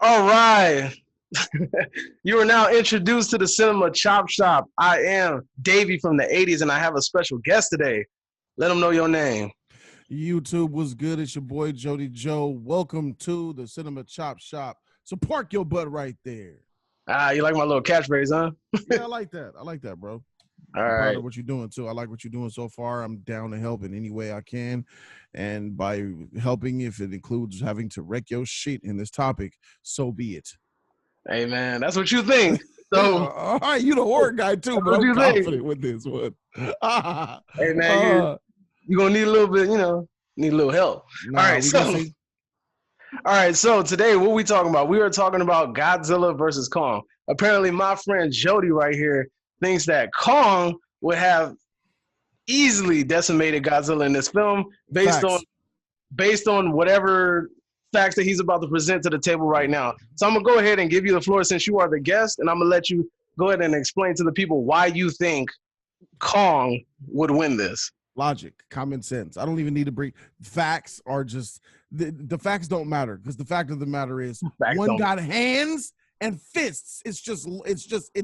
All right. You are now introduced to the Cinema Chop Shop. I am Davey from the 80s, and I have a special guest today. Let them know your name. YouTube was good. It's your boy Jody Joe. Welcome to the Cinema Chop Shop. So park your butt right there. You like my little catchphrase, huh? Yeah, I like that. I like that, bro. All I'm right. proud of what you're doing too. I like what you're doing so far. I'm down to help in any way I can. And by helping, if it includes having to wreck your shit in this topic, so be it. Hey, man, that's what you think. So, all right, you the horror guy too, but I'm confident with this one. Hey, man, you're going to need a little bit, need a little help. Nah, All right, so today, what we talking about? We are talking about Godzilla versus Kong. Apparently, my friend Jody right here thinks that Kong would have easily decimated Godzilla in this film based on whatever facts that he's about to present to the table right now. So I'm going to go ahead and give you the floor since you are the guest, and I'm going to let you go ahead and explain to the people why you think Kong would win this. Logic, common sense. I don't even need to bring facts. Are just the facts don't matter, because the fact of the matter is one got hands and fists. It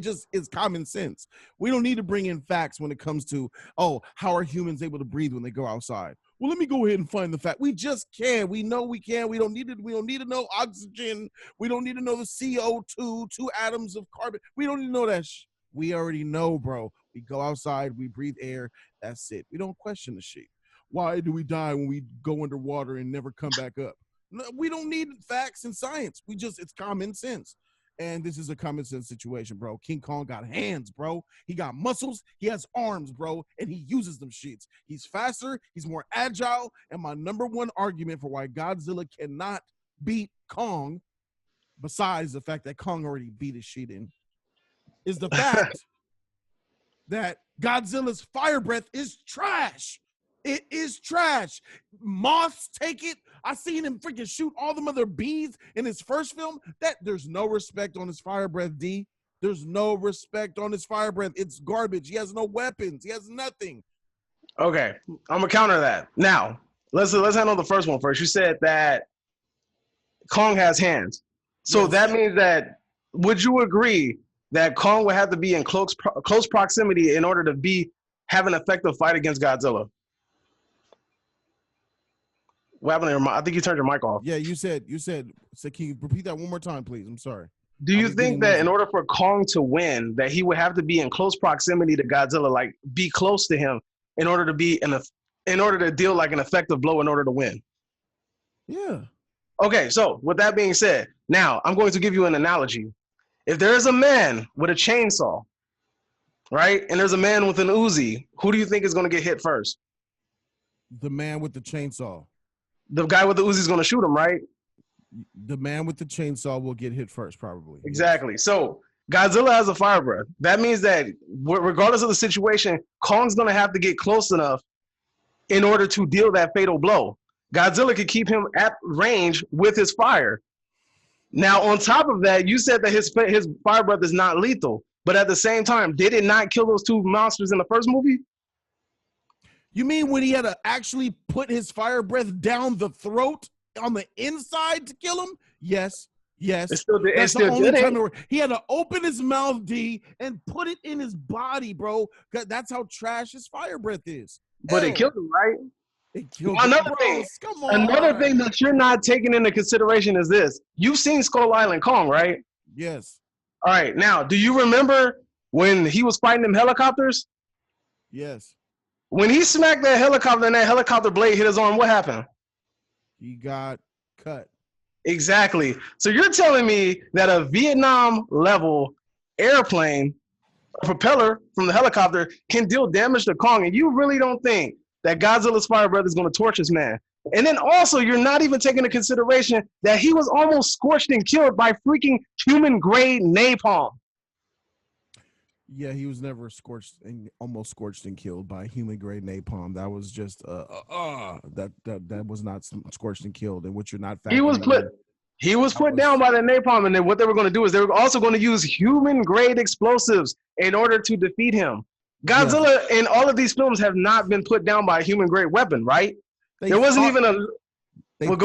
just is common sense. We don't need to bring in facts when it comes to, how are humans able to breathe when they go outside? Well, let me go ahead and find the fact. We just can. We know we can. We don't need to know oxygen. We don't need to know the CO2, 2 atoms of carbon. We don't need to know that. We already know, bro. We go outside, we breathe air. That's it. We don't question the shit. Why do we die when we go underwater and never come back up? No, we don't need facts and science. It's common sense. And this is a common sense situation, bro. King Kong got hands, bro. He got muscles. He has arms, bro. And he uses them shits. He's faster. He's more agile. And my number one argument for why Godzilla cannot beat Kong, besides the fact that Kong already beat his shit in, is the fact that Godzilla's fire breath is trash. It is trash. Moths take it. I seen him freaking shoot all them other bees in his first film. There's no respect on his fire breath, D. There's no respect on his fire breath. It's garbage. He has no weapons. He has nothing. Okay, I'm gonna counter that. Now, let's handle the first one first. You said that Kong has hands. So yes. That means that, would you agree that Kong would have to be in close proximity in order to have an effective fight against Godzilla? What happened to your mic? I think you turned your mic off. Yeah, you said, can you repeat that one more time, please? I'm sorry. Do you think that in order for Kong to win, that he would have to be in close proximity to Godzilla, like be close to him in order to deal like an effective blow in order to win? Yeah. Okay, so with that being said, now I'm going to give you an analogy. If there is a man with a chainsaw, right, and there's a man with an Uzi, who do you think is going to get hit first? The man with the chainsaw. The guy with the Uzi is going to shoot him, right? The man with the chainsaw will get hit first, probably. Exactly. Yes. So Godzilla has a fire breath. That means that regardless of the situation, Kong's going to have to get close enough in order to deal that fatal blow. Godzilla could keep him at range with his fire. Now, on top of that, you said that his fire breath is not lethal. But at the same time, did it not kill those 2 monsters in the first movie? You mean when he had to actually put his fire breath down the throat on the inside to kill him? Yes. That's the only time he had to open his mouth, D, and put it in his body, bro. That's how trash his fire breath is. But it killed him, right? It killed Another him. Another thing that you're not taking into consideration is this. You've seen Skull Island Kong, right? Yes. All right. Now, do you remember when he was fighting them helicopters? Yes. When he smacked that helicopter and that helicopter blade hit his arm, what happened? He got cut. Exactly. So you're telling me that a Vietnam-level airplane, a propeller from the helicopter, can deal damage to Kong, and you really don't think that Godzilla's fire breath is going to torch this man? And then also, you're not even taking into consideration that he was almost scorched and killed by freaking human-grade napalm. Yeah, he was never almost scorched and killed by human-grade napalm. That was just that was not scorched and killed. And what you're not factoring he was put down by the napalm, and then what they were going to do is they were also going to use human-grade explosives in order to defeat him. Godzilla in all of these films have not been put down by a human-grade weapon, right? There wasn't even a. They were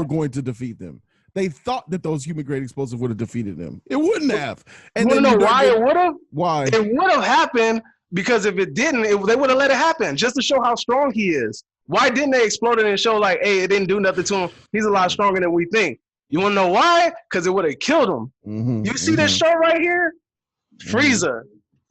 going to defeat them. They thought that those human-grade explosives would have defeated them. It wouldn't have. And you want to know why it would have? Why? It would have happened because if it didn't, they would have let it happen just to show how strong he is. Why didn't they explode it and show like, hey, it didn't do nothing to him? He's a lot stronger than we think. You want to know why? Because it would have killed him. You see this show right here? Frieza.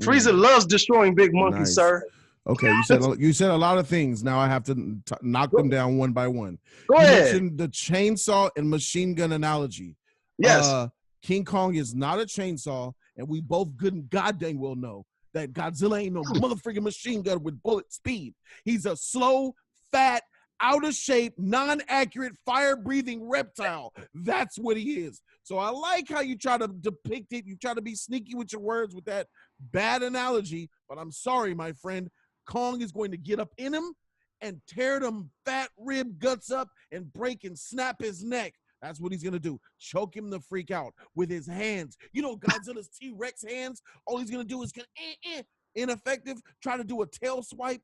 Frieza loves destroying big monkeys, sir. Okay, you said a lot of things. Now I have to knock them down one by one. Go you ahead. Mentioned the chainsaw and machine gun analogy. Yes. King Kong is not a chainsaw, and we both good and goddamn well know that Godzilla ain't no motherfucking machine gun with bullet speed. He's a slow, fat, out of shape, non-accurate, fire-breathing reptile. That's what he is. So I like how you try to depict it. You try to be sneaky with your words with that bad analogy, but I'm sorry, my friend. Kong is going to get up in him and tear them fat rib guts up and break and snap his neck. That's what he's going to do. Choke him the freak out with his hands. You know, Godzilla's T-Rex hands, all he's going to do is ineffective, try to do a tail swipe.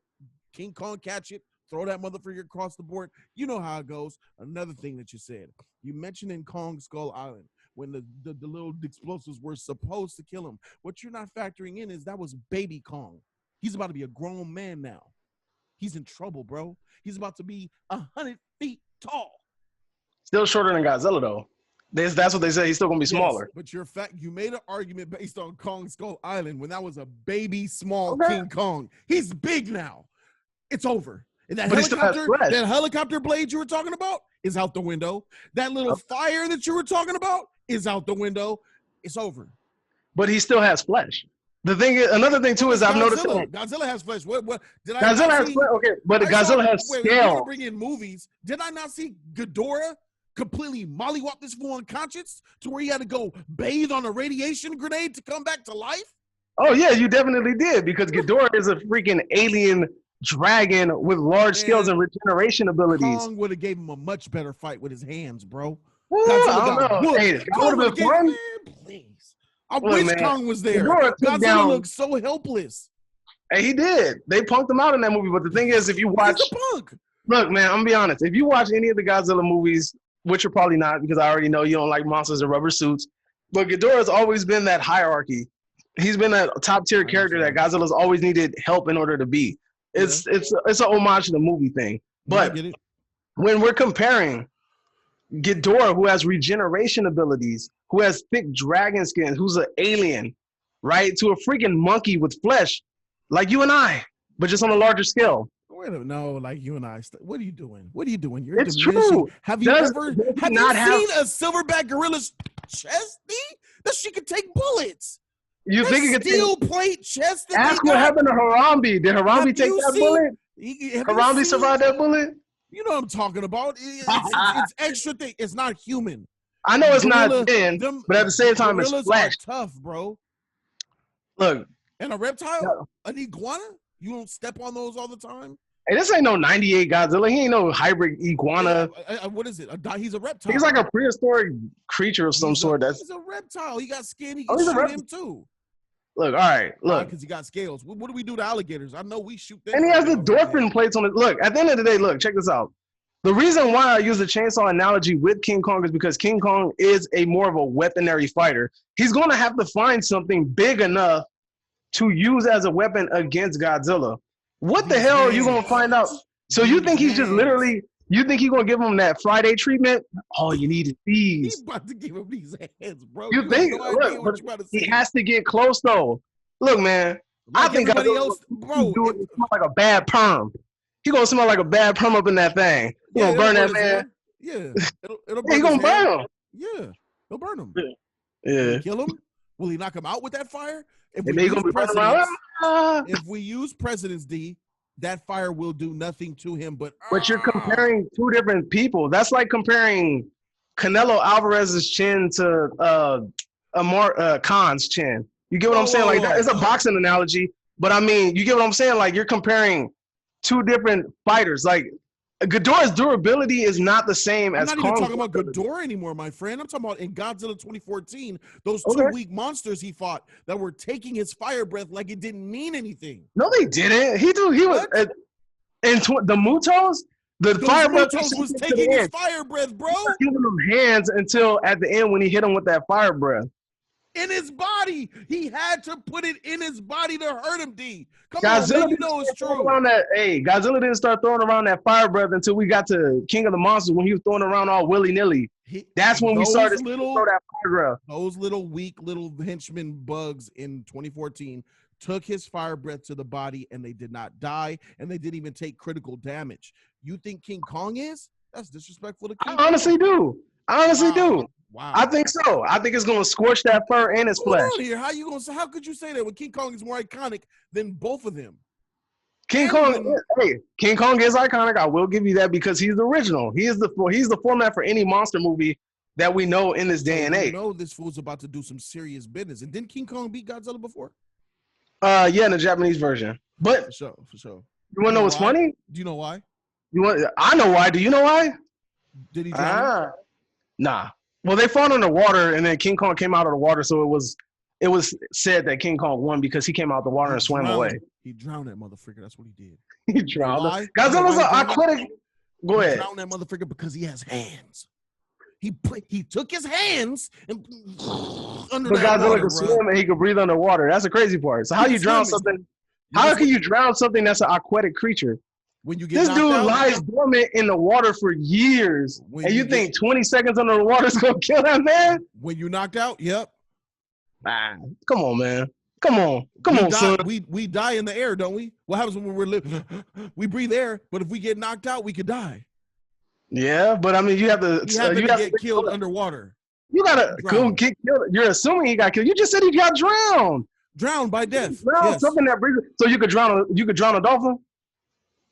King Kong catch it, throw that motherfucker across the board. You know how it goes. Another thing that you said, you mentioned in Kong Skull Island, when the little explosives were supposed to kill him. What you're not factoring in is that was baby Kong. He's about to be a grown man now. He's in trouble, bro. He's about to be 100 feet tall. Still shorter than Godzilla, though. That's what they say. He's still going to be smaller. But you made an argument based on Kong Skull Island when that was a baby small King Kong. He's big now. It's over. And that helicopter blade you were talking about is out the window. That little fire that you were talking about is out the window. It's over. But he still has flesh. The thing is, another thing too is I've noticed Godzilla has flesh. What did I? Godzilla has flesh. Okay, but Godzilla has scale. Bring in movies. Did I not see Ghidorah completely mollywop this fool unconscious to where he had to go bathe on a radiation grenade to come back to life? Oh yeah, you definitely did because Ghidorah is a freaking alien dragon with large scales and regeneration abilities. Kong would have gave him a much better fight with his hands, bro. I don't know. Hey, that would have been fun. Please. I wish Kong was there. Godzilla looks so helpless. Hey, he did. They punked him out in that movie. But the thing is, if you watch, he's a punk. Look, man, I'm gonna be honest. If you watch any of the Godzilla movies, which you're probably not, because I already know you don't like monsters in rubber suits, but Ghidorah's always been that hierarchy. He's been that top tier character that Godzilla's always needed help in order to be. It's an homage to the movie thing. But when we're comparing Ghidorah, who has regeneration abilities, who has thick dragon skin, who's an alien, right, to a freaking monkey with flesh, like you and I, but just on a larger scale. Wait a minute, no, like you and I. What are you doing? What are you doing? You're it's true. Have you ever seen a silverback gorilla's chest? That she could take bullets. You think it could steel plate chest? Ask what happened to Harambe. Did Harambe take that bullet? Harambe survived that bullet? You know what I'm talking about. It's extra thing. It's not human. I know it's not thin, but at the same time, it's flesh. Tough, bro. Look. And a reptile? An iguana? You don't step on those all the time? Hey, this ain't no 98 Godzilla. He ain't no hybrid iguana. Yeah, what is it? He's a reptile. He's like a prehistoric creature of some sort. He's a reptile. He got skin. He can shoot him too. Look, all right, look. Because he got scales. What do we do to alligators? I know we shoot them. And he has the dolphin plates on it. Look, at the end of the day, look, check this out. The reason why I use the chainsaw analogy with King Kong is because King Kong is more of a weaponry fighter. He's going to have to find something big enough to use as a weapon against Godzilla. What the hell are you going to find out? So you think he's just literally, you think he's going to give him that Friday treatment? All you need is these. He's about to give him these hands, bro. You think? Look, he has to get close, though. Look, man. Like I think everybody else, bro, it smells like a bad perm. He gonna smell like a bad perm up in that thing. He gonna burn that man. Yeah, it'll burn he gonna burn him. Yeah, he'll burn him. Yeah. Kill him? Will he knock him out with that fire? If we use President's D, that fire will do nothing to him. But you're comparing two different people. That's like comparing Canelo Alvarez's chin to Khan's chin. You get what I'm saying? Like that. It's a boxing analogy, but I mean, you get what I'm saying? Like you're comparing two different fighters. Like Ghidorah's durability is not the same as I'm not even talking about Ghidorah anymore, my friend. I'm talking about in Godzilla 2014, those two weak monsters he fought that were taking his fire breath like it didn't mean anything. No, they didn't. He was and the Mutos. The Those fire breath Mutos was taking his fire breath, bro. Giving him hands until at the end when he hit him with that fire breath. In his body. He had to put it in his body to hurt him, D. Come Godzilla on, man. You know it's true. Godzilla didn't start throwing around that fire breath until we got to King of the Monsters when he was throwing around all willy-nilly. That's when we started to throw that fire breath. Those little weak little henchmen bugs in 2014 took his fire breath to the body, and they did not die, and they didn't even take critical damage. You think King Kong is? That's disrespectful to King Kong. I honestly do. Wow. I think so. I think it's gonna scorch that fur and his flesh. Here. How could you say that when King Kong is more iconic than both of them? King Kong is iconic. I will give you that because he's the original. He's the format for any monster movie that we know in this day and age. You know this fool's about to do some serious business. And didn't King Kong beat Godzilla before? Yeah, in the Japanese version. But for sure. You wanna know what's funny? Do you know why? I know why. Do you know why? Did he drown? Nah. Well, they fought underwater, and then King Kong came out of the water, so it was said that King Kong won because he came out the water and swam away. He drowned that motherfucker. That's what he did. He drowned. Godzilla's an aquatic. Go ahead. He drowned that motherfucker because he has hands. He took his hands and under but that Godzilla water, could swim and he could breathe underwater. That's the crazy part. So how you drown something? How can you drown something that's an aquatic creature? When you get this dude lies dormant in the water for years, and you think 20 seconds under the water is gonna kill that man? When you knocked out, yep. Come on, man. Come on, son. We die in the air, don't we? What happens when we're living? We breathe air, but if we get knocked out, we could die. Yeah, but I mean, you have to get killed underwater. You gotta go get killed. You're assuming he got killed. You just said he got drowned. Drowned by death. Yes. Something that breathes. So you could drown a dolphin.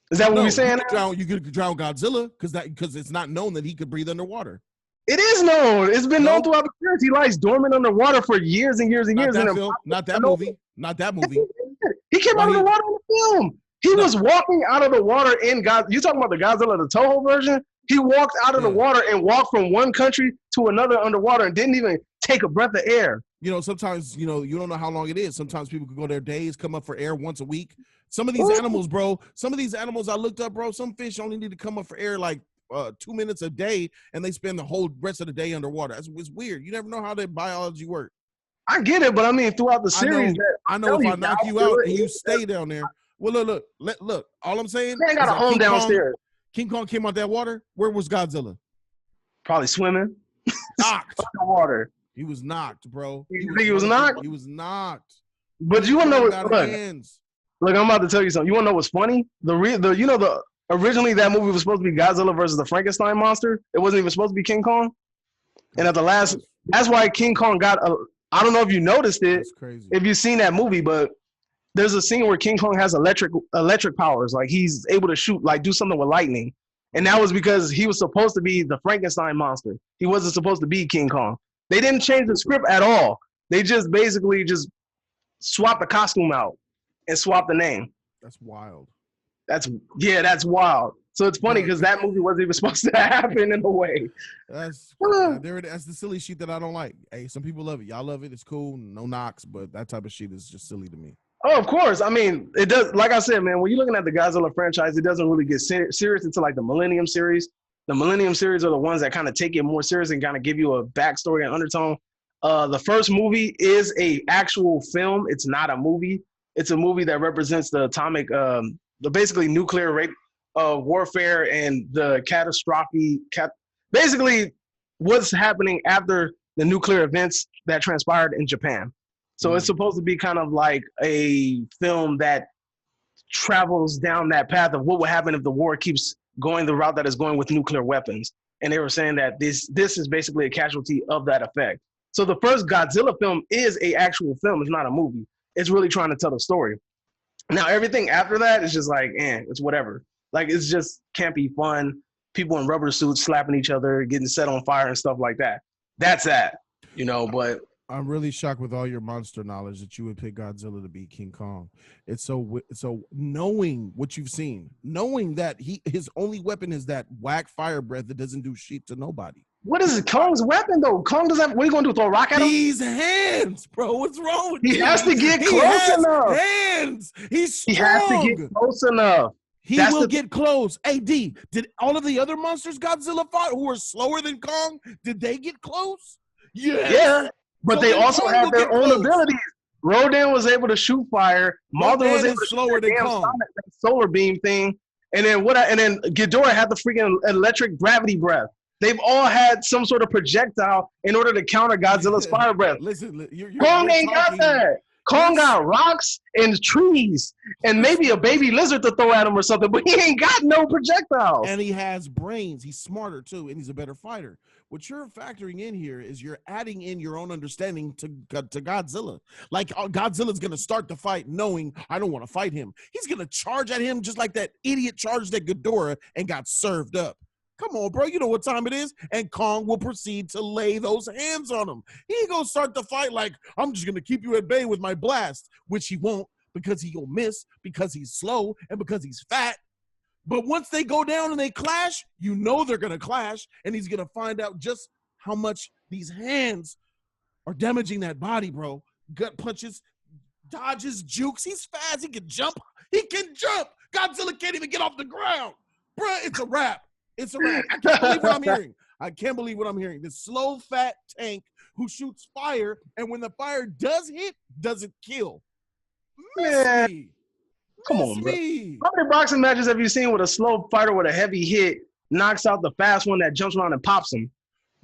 Is that what we're saying? You could drown Godzilla because it's not known that he could breathe underwater. It is known. It's been known throughout the series. He lies dormant underwater for years and years and years. Not that movie. He came out of the water in the film. He was walking out of the water in God. You talking about the Godzilla, the Toho version? He walked out of the water and walked from one country to another underwater and didn't even take a breath of air. You know, sometimes, you don't know how long it is. Sometimes people could go their days, come up for air once a week. Some of these animals, bro, I looked up, bro, some fish only need to come up for air like 2 minutes a day, and they spend the whole rest of the day underwater. It's weird. You never know how their biology works. I get it, but I mean, throughout the series, I know if I knock you out and you stay down there. Well, look. All I'm saying, man got a home downstairs. King Kong came out that water. Where was Godzilla? Probably swimming. Knocked. Underwater. He was knocked, bro. You think he was knocked? He was knocked. But you want to know Look, I'm about to tell you something. You want to know what's funny? Originally that movie was supposed to be Godzilla versus the Frankenstein monster. It wasn't even supposed to be King Kong. And at the last, that's why King Kong got I don't know if you noticed it. That's crazy. If you've seen that movie, but there's a scene where King Kong has electric powers. Like he's able to shoot, like do something with lightning. And that was because he was supposed to be the Frankenstein monster. He wasn't supposed to be King Kong. They didn't change the script at all. They just basically just swapped the costume out and swapped the name. That's wild. That's wild. So it's funny because that movie wasn't even supposed to happen in a way. That's the silly shit that I don't like. Hey, some people love it. Y'all love it. It's cool. No knocks, but that type of shit is just silly to me. Oh, of course. I mean, it does. Like I said, man, when you're looking at the Godzilla franchise, it doesn't really get serious until like the Millennium series. The Millennium series are the ones that kind of take it more serious and kind of give you a backstory and undertone. The first movie is a actual film. It's not a movie. It's a movie that represents the atomic, the basically nuclear warfare and the basically what's happening after the nuclear events that transpired in Japan. So it's supposed to be kind of like a film that travels down that path of what would happen if the war keeps going the route that it's going with nuclear weapons. And they were saying that this is basically a casualty of that effect. So the first Godzilla film is a actual film. It's not a movie. It's really trying to tell the story. Now, everything after that is just like, it's whatever. Like, it's just campy fun. People in rubber suits slapping each other, getting set on fire and stuff like that. That's that, but I'm really shocked with all your monster knowledge that you would pick Godzilla to beat King Kong. It's so knowing what you've seen, knowing that his only weapon is that whack fire breath that doesn't do shit to nobody. What is Kong's weapon though? Kong doesn't. What are you gonna do? Throw a rock at him? These hands, bro. What's wrong with He has to get close enough. Hands. He's strong. He has to get close enough. He will get close. AD, did all of the other monsters Godzilla fought who were slower than Kong, did they get close? Yes. Yeah, but so they also Kong had their own abilities. Rodan was able to shoot fire. Mothra was able to slower than Kong. Solar beam thing. And then Ghidorah had the freaking electric gravity breath. They've all had some sort of projectile in order to counter Godzilla's fire breath. Listen, Kong ain't got that. Kong got rocks and trees and maybe a baby lizard to throw at him or something, but he ain't got no projectiles. And he has brains. He's smarter too, and he's a better fighter. What you're factoring in here is you're adding in your own understanding to Godzilla. Like Godzilla's going to start the fight knowing I don't want to fight him. He's going to charge at him just like that idiot charged at Ghidorah and got served up. Come on, bro. You know what time it is. And Kong will proceed to lay those hands on him. He ain't going to start the fight like, I'm just going to keep you at bay with my blast, which he won't because he'll miss, because he's slow, and because he's fat. But once they go down and they clash, you know they're going to clash, and he's going to find out just how much these hands are damaging that body, bro. Gut punches, dodges, jukes. He's fast. He can jump. He can jump. Godzilla can't even get off the ground. Bro, it's a wrap. It's a wrap. I can't believe what I'm hearing. I can't believe what I'm hearing. This slow, fat tank who shoots fire, and when the fire does hit, doesn't kill. Miss me. Come on, bro. How many boxing matches have you seen with a slow fighter with a heavy hit knocks out the fast one that jumps around and pops him?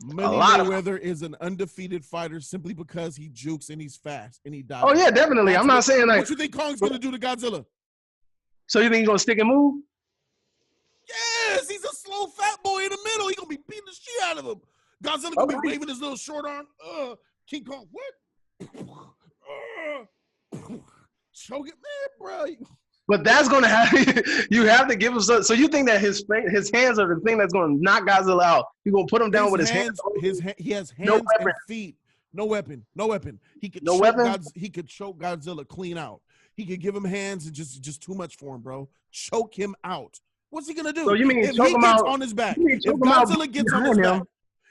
Mayweather is an undefeated fighter simply because he jukes and he's fast and he dies. Oh, yeah, definitely. I'm not saying like... What you think Kong's going to do to Godzilla? So you think he's going to stick and move? Yes, he's a slow fat boy in the middle. He's going to be beating the shit out of him. Godzilla going to be waving his little short arm. King Kong, what? Choke it, man, bro. But that's going to happen. You have to give him so you think that his hands are the thing that's going to knock Godzilla out. You're going to put him down with his hands. He has hands and feet. No weapon. He could he could choke Godzilla clean out. He could give him hands and just too much for him, bro. Choke him out. What's he gonna do? So you mean if he gets on his back? If Godzilla gets on his back,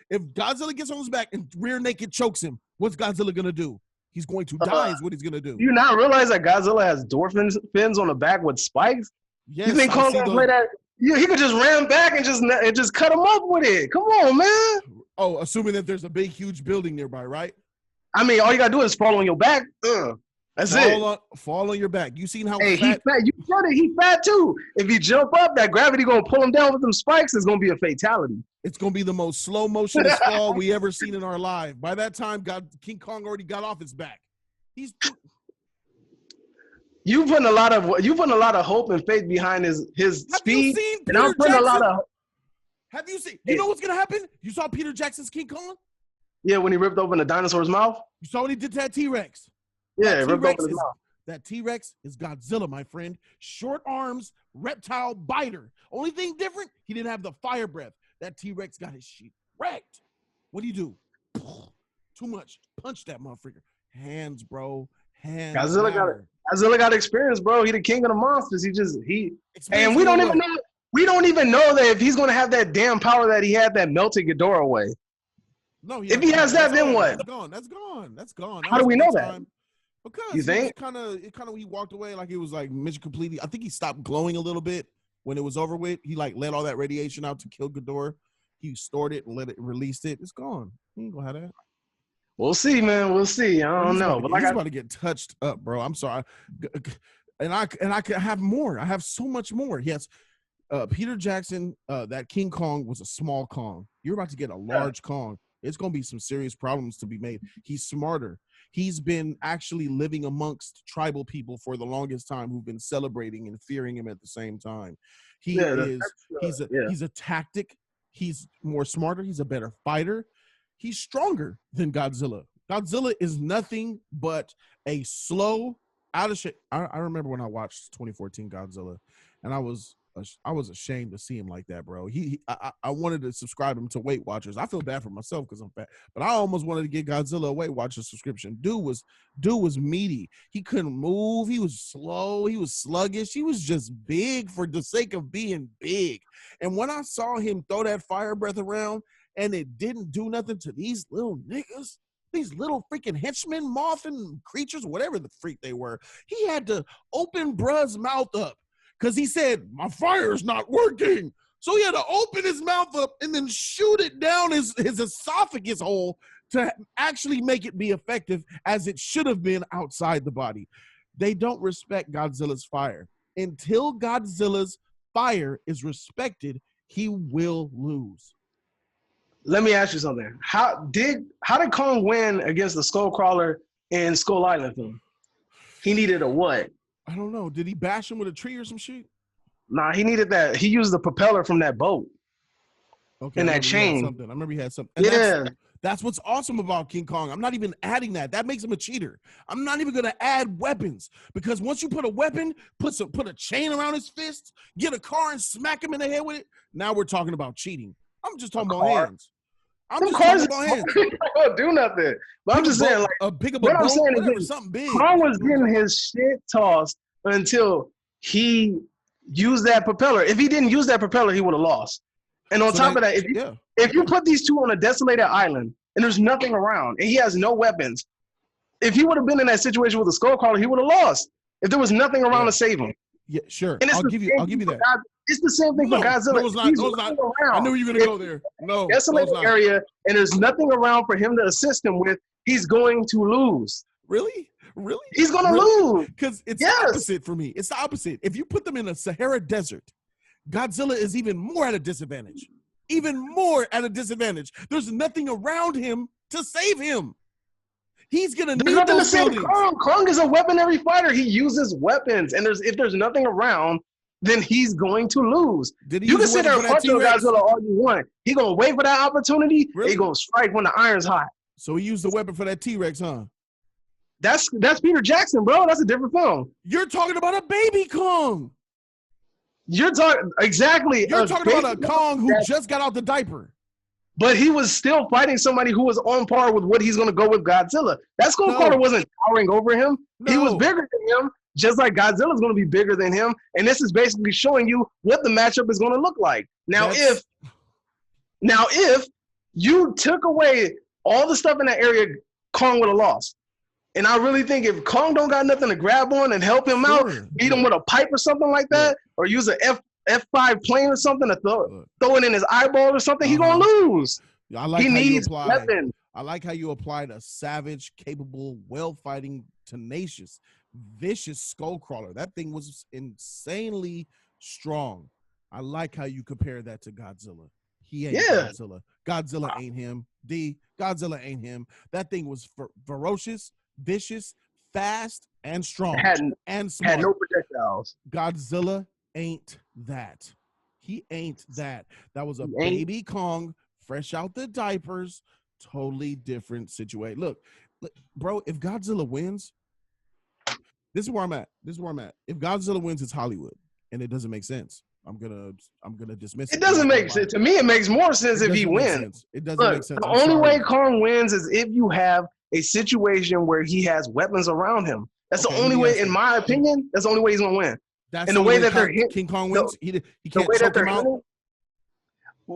if Godzilla gets on his back and rear naked chokes him, what's Godzilla gonna do? He's going to die. Is what he's gonna do. Do you not realize that Godzilla has dolphin fins on the back with spikes? Yes, you think Kong can play that? Yeah, he could just ram back and just cut him up with it. Come on, man. Oh, assuming that there's a big, huge building nearby, right? I mean, all you gotta do is fall on your back. That's fall on your back. You seen how fat? He fat. You said it. He fat too. If he jump up, that gravity gonna pull him down with them spikes. It's gonna be a fatality. It's gonna be the most slow motion fall we ever seen in our life. By that time, King Kong already got off his back. You putting a lot of hope and faith behind his speed. And I'm putting a lot of. Have you seen? You know what's gonna happen? You saw Peter Jackson's King Kong? Yeah, when he ripped open the dinosaur's mouth. You saw what he did to that T-Rex. Yeah, ripped open his mouth. That T-Rex is Godzilla, my friend. Short arms, reptile biter. Only thing different, he didn't have the fire breath. That T-Rex got his shit wrecked. What do you do? Too much. Punch that motherfucker. Hands, bro. Hands. Godzilla got experience, bro. He the king of the monsters. And we don't even know that if he's gonna have that damn power that he had that melted Ghidorah away. No, if he has that, then what? That's gone. How do we know that? Because you think? He walked away like it was like mission completely. I think he stopped glowing a little bit when it was over with. He like let all that radiation out to kill Ghidorah. He stored it and released it. It's gone. He ain't gonna have that. We'll see, man. We'll see. I don't know. He's about to get touched up, bro. I'm sorry. And I could have more. I have so much more. Yes. Peter Jackson, that King Kong was a small Kong. You're about to get a large Kong. It's going to be some serious problems to be made. He's smarter. He's been actually living amongst tribal people for the longest time who've been celebrating and fearing him at the same time. He's a tactic. He's more smarter. He's a better fighter. He's stronger than Godzilla. Godzilla is nothing but a slow, out of shape. I remember when I watched 2014 Godzilla, and I was ashamed to see him like that, bro. I wanted to subscribe him to Weight Watchers. I feel bad for myself because I'm fat, but I almost wanted to get Godzilla a Weight Watchers subscription. Dude was meaty. He couldn't move. He was slow. He was sluggish. He was just big for the sake of being big. And when I saw him throw that fire breath around and it didn't do nothing to these little niggas, these little freaking henchmen, moth and creatures, whatever the freak they were, he had to open bruh's mouth up. because he said, my fire's not working. So he had to open his mouth up and then shoot it down his esophagus hole to actually make it be effective as it should have been outside the body. They don't respect Godzilla's fire. Until Godzilla's fire is respected, he will lose. Let me ask you something. How did Kong win against the Skullcrawler in Skull Island film? He needed a what? I don't know. Did he bash him with a tree or some shit? Nah, he needed that. He used the propeller from that boat. Okay, and that chain. I remember he had something. And yeah. That's what's awesome about King Kong. I'm not even adding that. That makes him a cheater. I'm not even gonna add weapons because once you put a weapon, put a chain around his fist, get a car and smack him in the head with it. Now we're talking about cheating. I'm just talking about hands. I'm just talking about hands. Don't do nothing. But I'm just saying, like, what I'm saying is something big. Kong was getting his shit tossed until he used that propeller. If he didn't use that propeller, he would have lost. And on top of that, if you put these two on a desolated island and there's nothing around and he has no weapons, if he would have been in that situation with the Skullcrawler, he would have lost. If there was nothing around to save him. Yeah, sure. I'll give you that. It's the same thing for Godzilla. No, it's not. I knew you were gonna go there. No, desolated area, and there's nothing around for him to assist him with. He's going to lose. Really? He's gonna lose because it's the opposite for me. It's the opposite. If you put them in a Sahara desert, Godzilla is even more at a disadvantage. There's nothing around him to save him. He's gonna need those buildings. Kong is a weaponry fighter. He uses weapons, and if there's nothing around, then he's going to lose. You can sit there and punch Godzilla all you want. He's gonna wait for that opportunity. Really? He's gonna strike when the iron's hot. So he used the weapon for that T-Rex, huh? That's Peter Jackson, bro. That's a different film. You're talking about a baby Kong. You're talking about a Kong who just got out the diaper. But he was still fighting somebody who was on par with what he's going to go with Godzilla. That Skullcrawler wasn't towering over him. No. He was bigger than him, just like Godzilla's going to be bigger than him. And this is basically showing you what the matchup is going to look like. Now, if you took away all the stuff in that area, Kong would have lost. And I really think if Kong don't got nothing to grab on and help him out, beat him with a pipe or something like that, or use an F5 plane or something to throw it in his eyeball or something, he gonna lose. He needs weapons. I like how you applied a savage, capable, well-fighting, tenacious, vicious Skullcrawler. That thing was insanely strong. I like how you compare that to Godzilla. He ain't Godzilla. Godzilla ain't him. Godzilla ain't him. That thing was ferocious, vicious, fast, and strong, and smart. Had no projectiles. Godzilla ain't that. He ain't that. That was a baby Kong, fresh out the diapers, totally different situation. Look, bro, if Godzilla wins, this is where I'm at. If Godzilla wins, it's Hollywood, and it doesn't make sense. I'm gonna dismiss it. It doesn't make sense. To me, it makes more sense if he wins. It doesn't make sense. The only way Kong wins is if you have a situation where he has weapons around him. That's the only way, in my opinion, that's the only way he's gonna win. That's and the way that King Kong wins, he can't choke him out.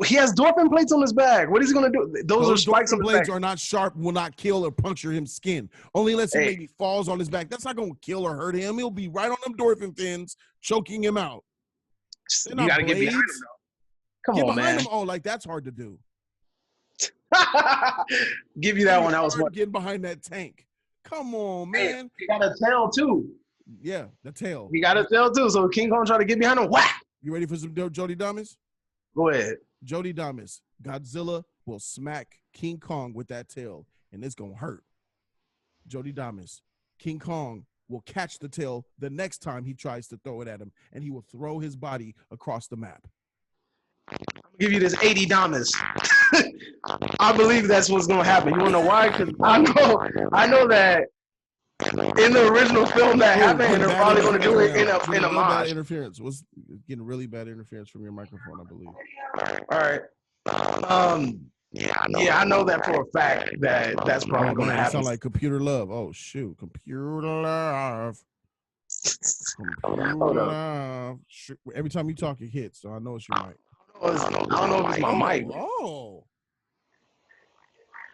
He has dolphin plates on his back. What is he gonna do? Those are spikes on his blades back. Are not sharp, will not kill or puncture his skin. Only unless he maybe falls on his back. That's not gonna kill or hurt him. He'll be right on them dolphin fins, choking him out. You gotta get behind him, though. Come on, man. Him. Oh, like that's hard to do. Give you that one. I was getting behind that tank. Come on, man. He got a tail too. Yeah, the tail. He got a tail too. So King Kong try to get behind him. Whack! You ready for some Jody Damas? Go ahead. Jody Damas. Godzilla will smack King Kong with that tail, and it's gonna hurt. Jody Damas. King Kong will catch the tail the next time he tries to throw it at him, and he will throw his body across the map. I'll give you this 80 Damas. I believe that's what's gonna happen. You wanna know why? Because I know that in the original film that happened, and they're probably gonna do it in a mod. Interference was getting really bad interference from your microphone, I believe. All right. I know that for a fact that's probably gonna happen. Sound like computer love. Oh shoot, computer love. Computer love. Every time you talk, it hits. So I know it's your mic. I don't know if it's my mic. Oh,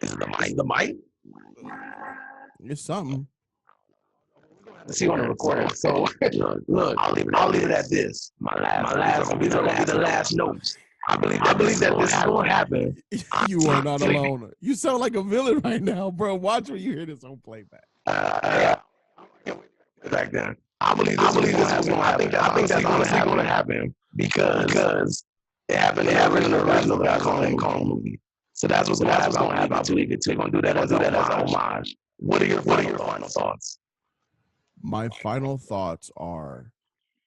is the mic? It's something. see on the recording. So look, I'll leave it at this. My last will be the last notes. I believe that this is going to happen. You are not alone. You sound like a villain right now, bro. Watch when you hear this on playback. Yeah. Back then, I believe this is going to happen. I think that's honestly going to happen because it happened in the original Kong movie. So that's what's going to happen. They're going to do that as an homage. What are your final thoughts? My final thoughts are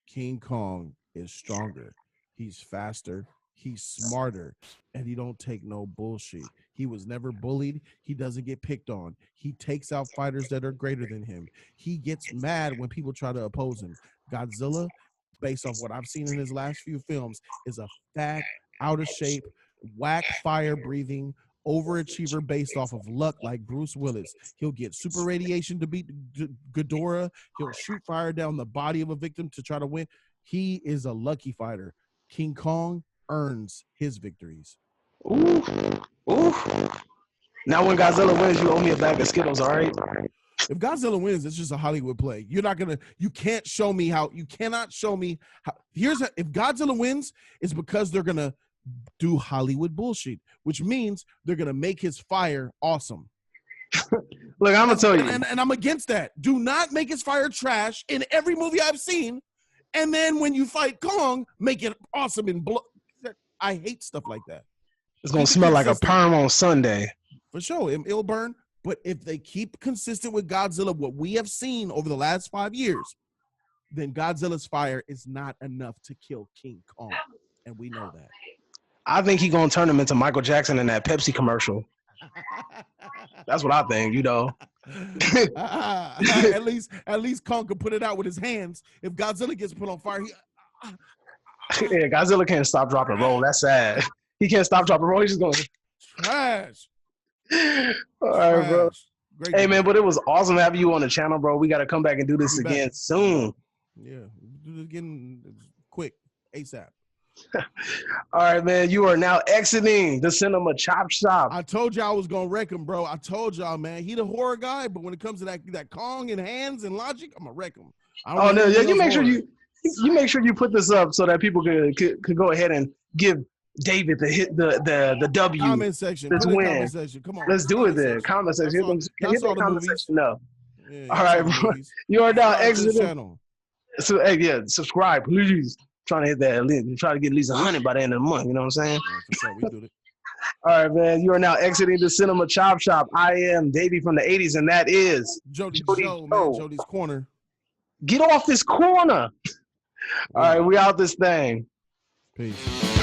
King Kong is stronger. He's faster. He's smarter. And he don't take no bullshit. He was never bullied. He doesn't get picked on. He takes out fighters that are greater than him. He gets mad when people try to oppose him. Godzilla, based off what I've seen in his last few films, is a fat, out of shape, whack fire breathing overachiever based off of luck like Bruce Willis. He'll get super radiation to beat Ghidorah. He'll shoot fire down the body of a victim to try to win. He is a lucky fighter. King Kong earns his victories. Ooh. Now when Godzilla wins, you owe me a bag of Skittles, all right? If Godzilla wins, it's just a Hollywood play. You cannot show me how. If Godzilla wins, it's because they're going to do Hollywood bullshit, which means they're going to make his fire awesome. Look, I'm going to tell you. And I'm against that. Do not make his fire trash in every movie I've seen. And then when you fight Kong, make it awesome and I hate stuff like that. It's going to smell like a perm on Sunday. For sure. It'll burn. But if they keep consistent with Godzilla, what we have seen over the last 5 years, then Godzilla's fire is not enough to kill King Kong. And we know that. I think he's going to turn him into Michael Jackson in that Pepsi commercial. That's what I think, At least Kong can put it out with his hands. If Godzilla gets put on fire, yeah, Godzilla can't stop, drop, and roll. That's sad. He can't stop, drop, and roll. He's just going trash. All right, bro. Great hey, man, but it was awesome having you on the channel, bro. We got to come back and do this again soon. Yeah, do it again quick, ASAP. All right, man. You are now exiting the cinema chop shop. I told y'all I was gonna wreck him, bro. I told y'all, man. He the horror guy, but when it comes to that Kong and hands and logic, I'm gonna wreck him. Oh no, yeah. You make sure you put this up so that people could go ahead and give David the W. Comment section. Let's win. Comment section. Come on. Let's do it then. Comment section. Hit the comment section. No. Yeah, all right, bro. You are now exiting. So hey, yeah, subscribe, please. Trying to hit that, try to get at least 100 by the end of the month. You know what I'm saying? Yeah, for sure, we do it. All right, man. You are now exiting the cinema chop shop. I am Davey from the 80s, and that is Jody Joe, man. Jodys Corner. Get off this corner. All right, we out this thing. Peace.